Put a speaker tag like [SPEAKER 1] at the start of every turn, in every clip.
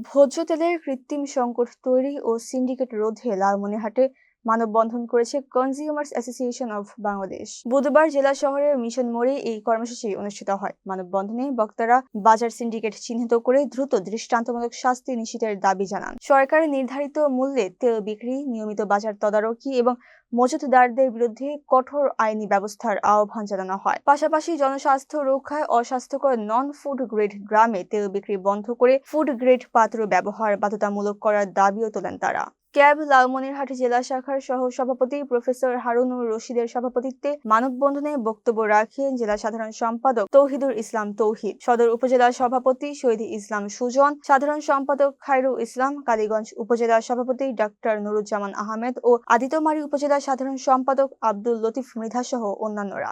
[SPEAKER 1] ভোজ্য তেলের কৃত্রিম সংকট তৈরি ও সিন্ডিকেট রোধে লালমনিরহাটে মানববন্ধন করেছে কনজিউমার্স অ্যাসোসিয়েশন অব বাংলাদেশ। বুধবার জেলা শহরের মিশন মোড়ে এই কর্মসূচি অনুষ্ঠিত হয়। মানববন্ধনে বক্তারা বাজার সিন্ডিকেট চিহ্নিত করে দ্রুত দৃষ্টান্তমূলক শাস্তি নিশ্চিতের দাবি জানান। সরকারের নির্ধারিত মূল্যে তেল বিক্রি, নিয়মিত বাজার তদারকি এবং মজুতদারদের বিরুদ্ধে কঠোর আইনি ব্যবস্থার আহ্বান জানানো হয়। পাশাপাশি জনস্বাস্থ্য রক্ষায় অস্বাস্থ্যকর নন ফুড গ্রেড ড্রামে তেল বিক্রি বন্ধ করে ফুড গ্রেড পাত্র ব্যবহার বাধ্যতামূলক করার দাবিও তোলেন তারা। ক্যাব লালমনিরহাট জেলা শাখার সহ সভাপতি প্রফেসর হারুনুর রশিদের সভাপতিত্বে মানববন্ধনে বক্তব্য রাখেন জেলা সাধারণ সম্পাদক তৌহিদুল ইসলাম তৌহিদ, সদর উপজেলা সভাপতি শহীদ ইসলাম সুজন, সাধারণ সম্পাদক খায়রুল ইসলাম, কালীগঞ্জ উপজেলা সভাপতি ডাক্তার নুরুজ্জামান আহমেদ ও আদিতমারী উপজেলা সাধারণ সম্পাদক আব্দুল লতিফ মৃধা সহ অন্যান্যরা।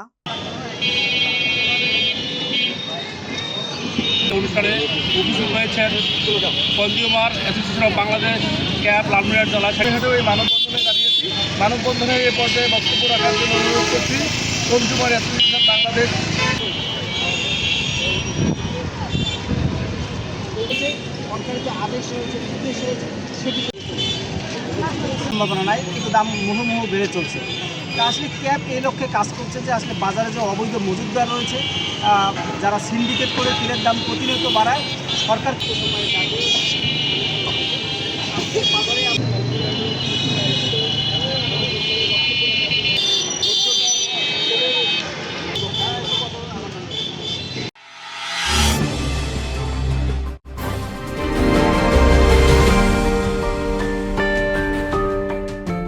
[SPEAKER 2] অনুষ্ঠানে উপস্থিত হয়েছেন consumer association of Bangladesh cab Lalmonirhat জেলা শাখা। এই মানববন্ধনে দাঁড়িয়েছি। মানববন্ধনের এই পর্যায়ে বক্তব্য রাখার জন্য অনুরোধ করছি কনজিউমার অ্যাসোসিয়েশন বাংলাদেশ।
[SPEAKER 3] সম্ভাবনা নাই, কিন্তু দাম মুহুর্মুহু বেড়ে চলছে। আসলে ক্যাব এই লক্ষ্যে কাজ করছে যে আসলে বাজারে যে অবৈধ মজুতদার রয়েছে, যারা সিন্ডিকেট করে তেলের দাম প্রতিনিয়ত বাড়ায়, সরকার